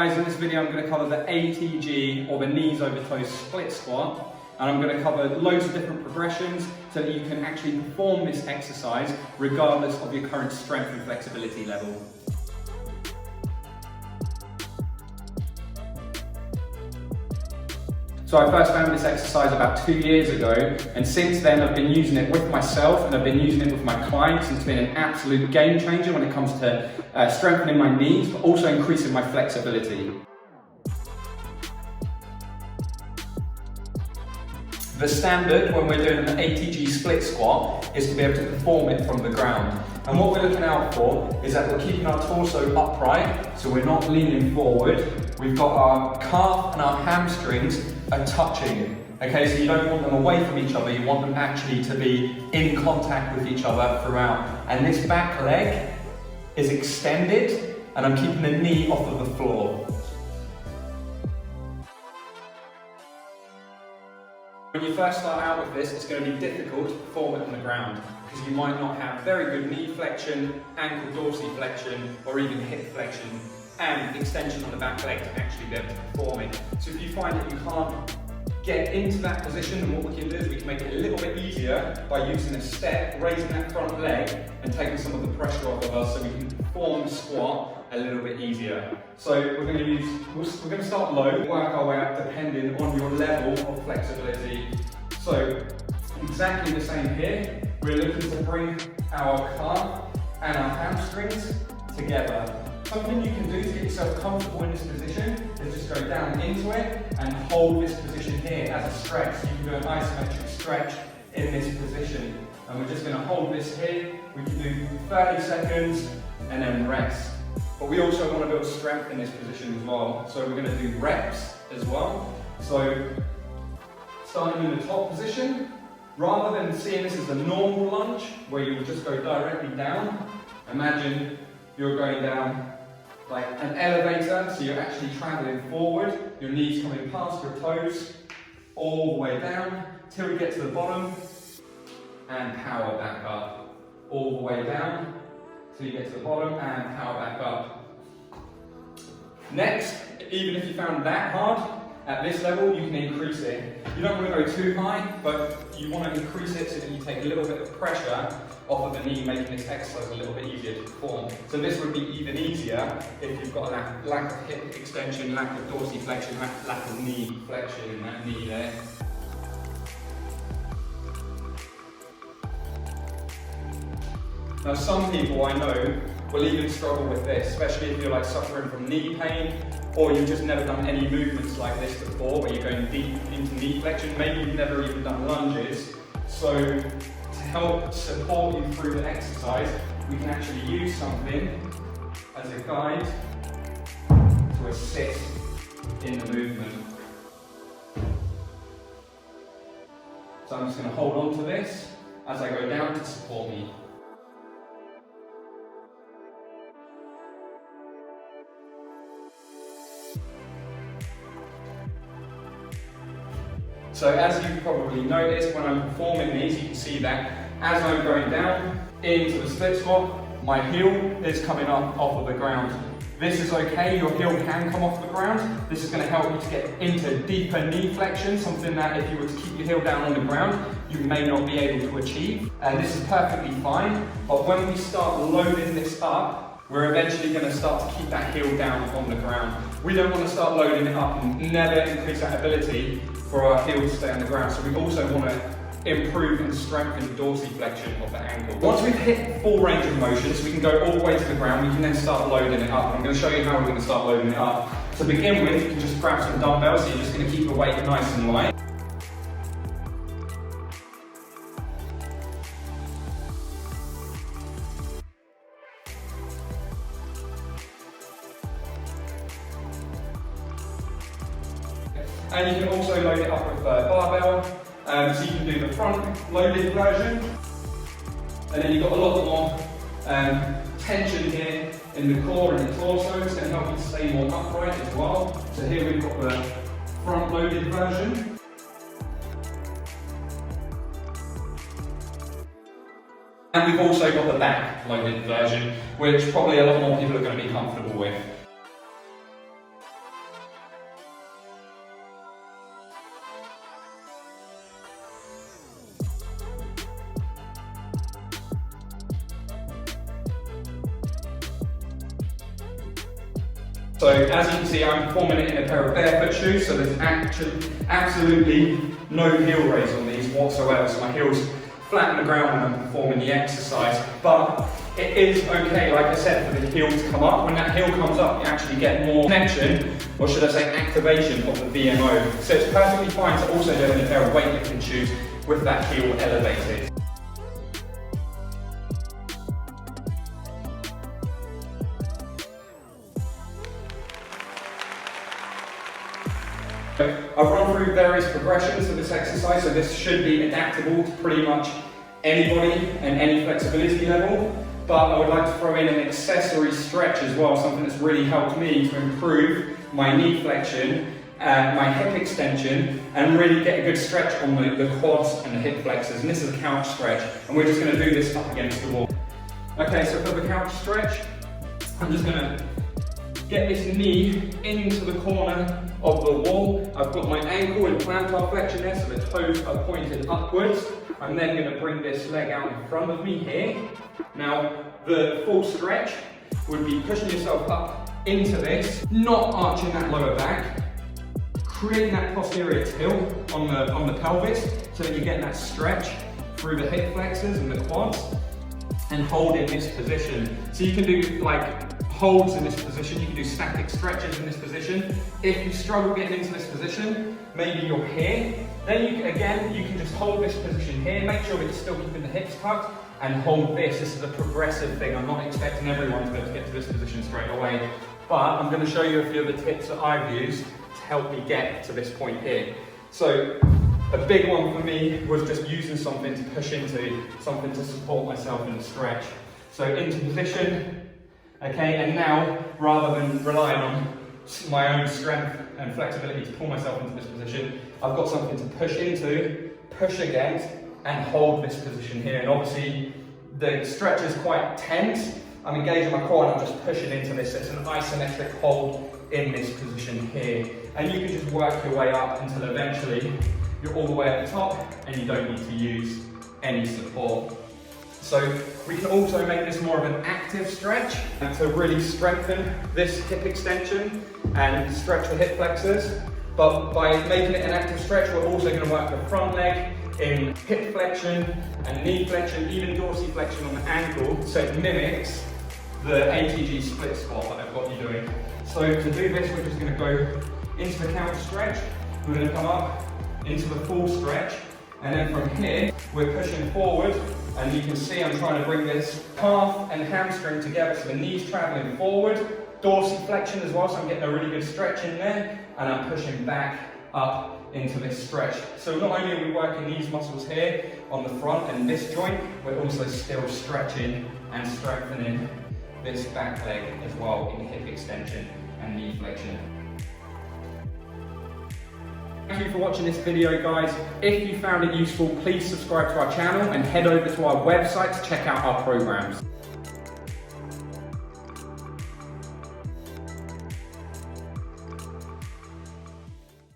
Guys, in this video I'm going to cover the ATG, or the knees over toes split squat, and I'm going to cover loads of different progressions so that you can actually perform this exercise regardless of your current strength and flexibility level. So I first found this exercise about 2 years ago, and since then I've been using it with myself and I've been using it with my clients, and it's been an absolute game changer when it comes to strengthening my knees, but also increasing my flexibility. The standard when we're doing an ATG split squat is to be able to perform it from the ground. And what we're looking out for is that we're keeping our torso upright, so we're not leaning forward. We've got our calf and our hamstrings are touching. Okay, so you don't want them away from each other, you want them actually to be in contact with each other throughout. And this back leg is extended, and I'm keeping the knee off of the floor. When you first start out with this, it's going to be difficult to perform it on the ground because you might not have very good knee flexion, ankle dorsiflexion, or even hip flexion and extension on the back leg to actually be able to perform it. So if you find that you can't get into that position, then what we can do is we can make it a little bit easier by using a step, raising that front leg and taking some of the pressure off of us so we can perform the squat a little bit easier. So we're going to start low, work our way up depending on your level of flexibility. So exactly the same here, we're looking to bring our calf and our hamstrings together. Something you can do to get yourself comfortable in this position is just go down into it and hold this position here as a stretch. So you can do an isometric stretch in this position. And we're just going to hold this here. We can do 30 seconds and then rest. But we also want to build strength in this position as well. So we're going to do reps as well. So starting in the top position, rather than seeing this as a normal lunge where you'll just go directly down, imagine you're going down like an elevator, so you're actually traveling forward, your knees coming past your toes, all the way down, till we get to the bottom, and power back up. All the way down, till you get to the bottom, and power back up. Next, even if you found that hard, at this level you can increase it. You don't want to go too high, but you want to increase it so that you take a little bit of pressure off of the knee, making this exercise a little bit easier to perform. So this would be even easier if you've got a lack of hip extension, lack of dorsiflexion, lack of knee flexion in that knee there. Now some people I know will even struggle with this, especially if you're like suffering from knee pain, or you've just never done any movements like this before where you're going deep into knee flexion. Maybe you've never even done lunges. So to help support you through the exercise, we can actually use something as a guide to assist in the movement. So I'm just going to hold on to this as I go down to support me. So as you've probably noticed, when I'm performing these, you can see that as I'm going down into the split squat, my heel is coming up off of the ground. This is okay, your heel can come off the ground. This is going to help you to get into deeper knee flexion, something that if you were to keep your heel down on the ground, you may not be able to achieve. And this is perfectly fine, but when we start loading this up, we're eventually going to start to keep that heel down on the ground. We don't want to start loading it up and never increase that ability for our heel to stay on the ground. So we also want to improve and strengthen dorsiflexion of the ankle. Once we've hit full range of motion, so we can go all the way to the ground, we can then start loading it up. I'm going to show you how we're going to start loading it up. To begin with, you can just grab some dumbbells, so you're just going to keep the weight nice and light. And you can also load it up with a barbell, so you can do the front loaded version, and then you've got a lot more tension here in the core and the torso. It's going to help you stay more upright as well. So here we've got the front loaded version. And we've also got the back loaded version, which probably a lot more people are going to be comfortable with. So as you can see, I'm performing it in a pair of barefoot shoes, so there's absolutely no heel raise on these whatsoever. So my heel's flat on the ground when I'm performing the exercise, but it is okay, like I said, for the heel to come up. When that heel comes up, you actually get more connection, or should I say activation of the VMO. So it's perfectly fine to also do it in a pair of weightlifting shoes with that heel elevated. I've run through various progressions of this exercise, so this should be adaptable to pretty much anybody and any flexibility level. But I would like to throw in an accessory stretch as well, something that's really helped me to improve my knee flexion, my hip extension, and really get a good stretch on the quads and the hip flexors. And this is a couch stretch, and we're just going to do this up against the wall. Okay, so for the couch stretch, I'm just going to get this knee into the corner of the wall. I've got my ankle in plantar flexion there, so the toes are pointed upwards. I'm then going to bring this leg out in front of me here. Now, the full stretch would be pushing yourself up into this, not arching that lower back, creating that posterior tilt on the pelvis, so that you're getting that stretch through the hip flexors and the quads, and hold in this position. So you can do like holds in this position, you can do static stretches in this position. If you struggle getting into this position, maybe you're here, then you can just hold this position here, make sure that you're still keeping the hips tucked, and hold this. This is a progressive thing. I'm not expecting everyone to be able to get to this position straight away, but I'm going to show you a few of the tips that I've used to help me get to this point here. So a big one for me was just using something to push into, something to support myself in the stretch. So into position, okay, and now rather than relying on my own strength and flexibility to pull myself into this position, I've got something to push into, push against, and hold this position here. And obviously the stretch is quite tense. I'm engaging my core and I'm just pushing into this. It's an isometric hold in this position here. And you can just work your way up until eventually you're all the way at the top and you don't need to use any support. So we can also make this more of an active stretch to really strengthen this hip extension and stretch the hip flexors. But by making it an active stretch, we're also going to work the front leg in hip flexion and knee flexion, even dorsiflexion on the ankle, so it mimics the ATG split squat that I've got you doing. So to do this, we're just going to go into the couch stretch, we're going to come up into the full stretch, and then from here, we're pushing forward, and you can see I'm trying to bring this calf and hamstring together, so the knee's traveling forward, dorsiflexion as well, so I'm getting a really good stretch in there, and I'm pushing back up into this stretch. So not only are we working these muscles here on the front and this joint, we're also still stretching and strengthening this back leg as well in hip extension and knee flexion. Thank you for watching this video, guys. If you found it useful, please subscribe to our channel and head over to our website to check out our programs.